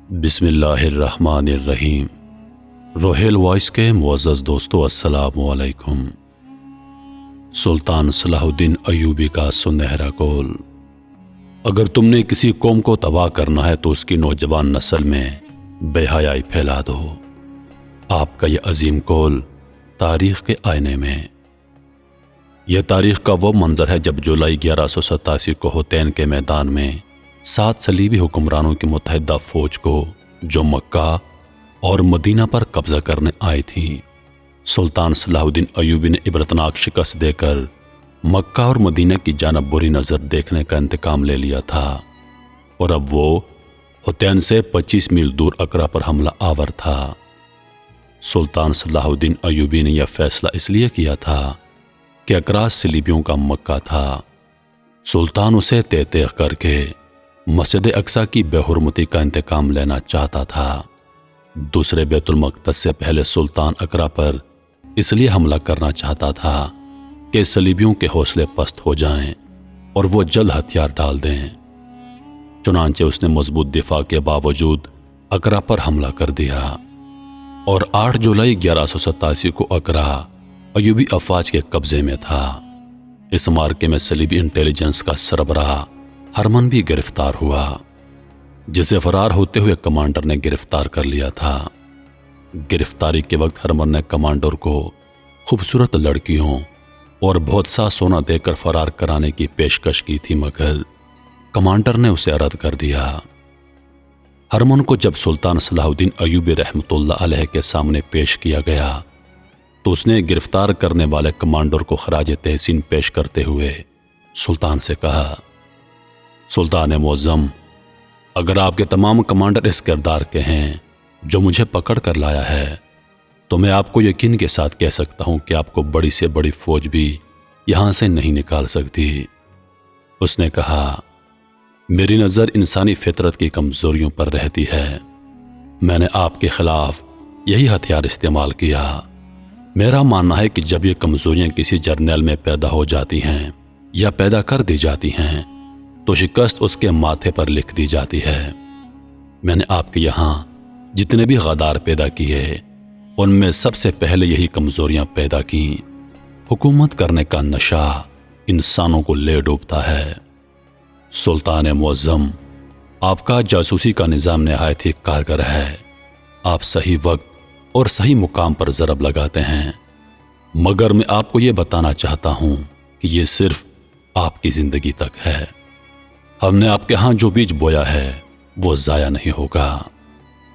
بسم اللہ الرحمن الرحیم۔ روہیل وائس کے معزز دوستو السلام علیکم۔ سلطان صلاح الدین ایوبی کا سنہرا قول: اگر تم نے کسی قوم کو تباہ کرنا ہے تو اس کی نوجوان نسل میں بے حیائی پھیلا دو۔ آپ کا یہ عظیم قول تاریخ کے آئینے میں۔ یہ تاریخ کا وہ منظر ہے جب جولائی 1187 کو حطین کے میدان میں 7 صلیبی حکمرانوں کی متحدہ فوج کو جو مکہ اور مدینہ پر قبضہ کرنے آئی تھی، سلطان صلاح الدین ایوبی نے عبرتناک شکست دے کر مکہ اور مدینہ کی جانب بری نظر دیکھنے کا انتقام لے لیا تھا، اور اب وہ حطین سے 25 میل دور اقرا پر حملہ آور تھا۔ سلطان صلاح الدین ایوبی نے یہ فیصلہ اس لیے کیا تھا کہ اقرا صلیبیوں کا مکہ تھا۔ سلطان اسے تہ تہ کر کے مسجد اقصی کی بے حرمتی کا انتقام لینا چاہتا تھا۔ دوسرے بیت المقدس سے پہلے سلطان اقرا پر اس لیے حملہ کرنا چاہتا تھا کہ صلیبیوں کے حوصلے پست ہو جائیں اور وہ جلد ہتھیار ڈال دیں۔ چنانچہ اس نے مضبوط دفاع کے باوجود اقرا پر حملہ کر دیا، اور 8 جولائی 1187 کو اقرا ایوبی افواج کے قبضے میں تھا۔ اس معرکے میں صلیبی انٹیلیجنس کا سربراہ ہرمن بھی گرفتار ہوا، جسے فرار ہوتے ہوئے کمانڈر نے گرفتار کر لیا تھا۔ گرفتاری کے وقت ہرمن نے کمانڈر کو خوبصورت لڑکیوں اور بہت سا سونا دے کر فرار کرانے کی پیشکش کی تھی، مگر کمانڈر نے اسے رد کر دیا۔ ہرمن کو جب سلطان صلاح الدین ایوبی رحمۃ اللہ علیہ کے سامنے پیش کیا گیا تو اس نے گرفتار کرنے والے کمانڈر کو خراج تحسین پیش کرتے ہوئے سلطان سے کہا: سلطان معظم، اگر آپ کے تمام کمانڈر اس کردار کے ہیں جو مجھے پکڑ کر لایا ہے تو میں آپ کو یقین کے ساتھ کہہ سکتا ہوں کہ آپ کو بڑی سے بڑی فوج بھی یہاں سے نہیں نکال سکتی۔ اس نے کہا: میری نظر انسانی فطرت کی کمزوریوں پر رہتی ہے۔ میں نے آپ کے خلاف یہی ہتھیار استعمال کیا۔ میرا ماننا ہے کہ جب یہ کمزوریاں کسی جرنیل میں پیدا ہو جاتی ہیں یا پیدا کر دی جاتی ہیں تو شکست اس کے ماتھے پر لکھ دی جاتی ہے۔ میں نے آپ کے یہاں جتنے بھی غدار پیدا کیے ان میں سب سے پہلے یہی کمزوریاں پیدا کیں۔ حکومت کرنے کا نشہ انسانوں کو لے ڈوبتا ہے۔ سلطان معظم، آپ کا جاسوسی کا نظام نہایت ہی کارگر ہے۔ آپ صحیح وقت اور صحیح مقام پر ضرب لگاتے ہیں، مگر میں آپ کو یہ بتانا چاہتا ہوں کہ یہ صرف آپ کی زندگی تک ہے۔ ہم نے آپ کے ہاں جو بیج بویا ہے وہ ضائع نہیں ہوگا۔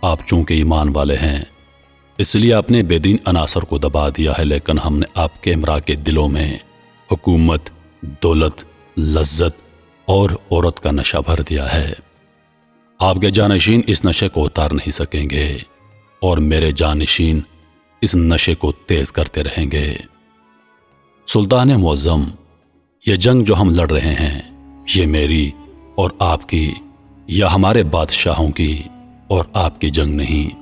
آپ چونکہ ایمان والے ہیں اس لیے آپ نے بے دین عناصر کو دبا دیا ہے، لیکن ہم نے آپ کے امراء کے دلوں میں حکومت، دولت، لذت اور عورت کا نشہ بھر دیا ہے۔ آپ کے جانشین اس نشے کو اتار نہیں سکیں گے، اور میرے جانشین اس نشے کو تیز کرتے رہیں گے۔ سلطان معظم، یہ جنگ جو ہم لڑ رہے ہیں یہ میری اور آپ کی یا ہمارے بادشاہوں کی اور آپ کی جنگ نہیں،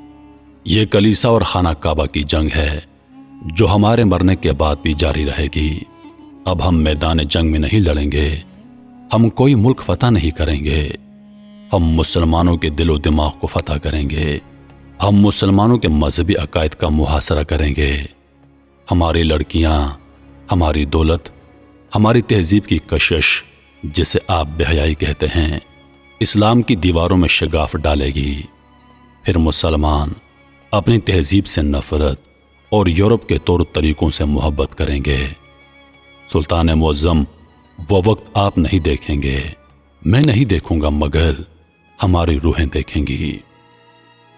یہ کلیسا اور خانہ کعبہ کی جنگ ہے جو ہمارے مرنے کے بعد بھی جاری رہے گی۔ اب ہم میدان جنگ میں نہیں لڑیں گے، ہم کوئی ملک فتح نہیں کریں گے، ہم مسلمانوں کے دل و دماغ کو فتح کریں گے، ہم مسلمانوں کے مذہبی عقائد کا محاصرہ کریں گے۔ ہماری لڑکیاں، ہماری دولت، ہماری تہذیب کی کشش جسے آپ بے حیائی کہتے ہیں اسلام کی دیواروں میں شگاف ڈالے گی۔ پھر مسلمان اپنی تہذیب سے نفرت اور یورپ کے طور طریقوں سے محبت کریں گے۔ سلطان معظم، وہ وقت آپ نہیں دیکھیں گے، میں نہیں دیکھوں گا، مگر ہماری روحیں دیکھیں گی۔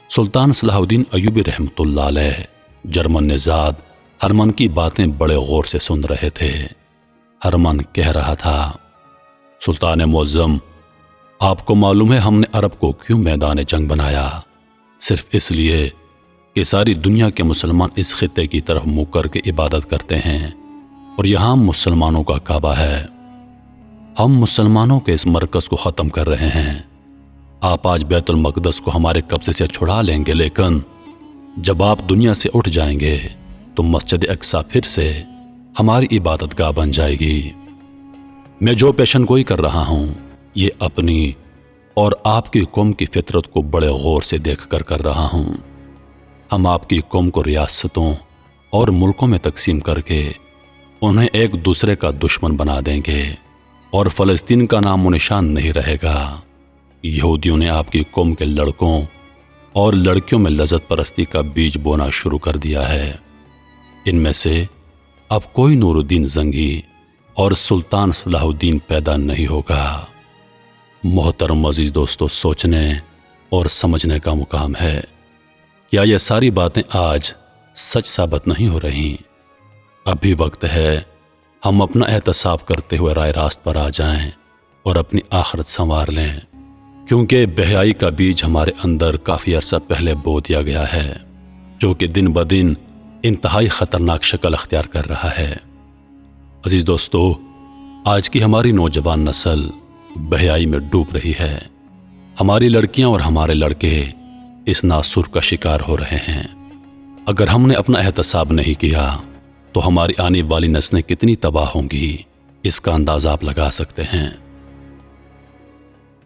سلطان صلاح الدین ایوبی رحمۃ اللہ علیہ جرمن نژاد ہرمن کی باتیں بڑے غور سے سن رہے تھے۔ ہرمن کہہ رہا تھا: سلطان معظم، آپ کو معلوم ہے ہم نے عرب کو کیوں میدان جنگ بنایا؟ صرف اس لیے کہ ساری دنیا کے مسلمان اس خطے کی طرف منہ کر کے عبادت کرتے ہیں، اور یہاں مسلمانوں کا کعبہ ہے۔ ہم مسلمانوں کے اس مرکز کو ختم کر رہے ہیں۔ آپ آج بیت المقدس کو ہمارے قبضے سے چھڑا لیں گے، لیکن جب آپ دنیا سے اٹھ جائیں گے تو مسجد اقصی پھر سے ہماری عبادت گاہ بن جائے گی۔ میں جو پیشن گوئی کر رہا ہوں یہ اپنی اور آپ کی قوم کی فطرت کو بڑے غور سے دیکھ کر رہا ہوں۔ ہم آپ کی قوم کو ریاستوں اور ملکوں میں تقسیم کر کے انہیں ایک دوسرے کا دشمن بنا دیں گے اور فلسطین کا نام و نشان نہیں رہے گا۔ یہودیوں نے آپ کی قوم کے لڑکوں اور لڑکیوں میں لذت پرستی کا بیج بونا شروع کر دیا ہے۔ ان میں سے اب کوئی نور الدین زنگی اور سلطان صلاح الدین پیدا نہیں ہوگا۔ محترم عزیز دوستو، سوچنے اور سمجھنے کا مقام ہے، کیا یہ ساری باتیں آج سچ ثابت نہیں ہو رہی؟ اب بھی وقت ہے ہم اپنا احتساب کرتے ہوئے رائے راست پر آ جائیں اور اپنی آخرت سنوار لیں، کیونکہ بہائی کا بیج ہمارے اندر کافی عرصہ پہلے بو دیا گیا ہے، جو کہ دن بدن انتہائی خطرناک شکل اختیار کر رہا ہے۔ عزیز دوستو، آج کی ہماری نوجوان نسل بہائی میں ڈوب رہی ہے۔ ہماری لڑکیاں اور ہمارے لڑکے اس ناسور کا شکار ہو رہے ہیں۔ اگر ہم نے اپنا احتساب نہیں کیا تو ہماری آنے والی نسلیں کتنی تباہ ہوں گی، اس کا اندازہ آپ لگا سکتے ہیں۔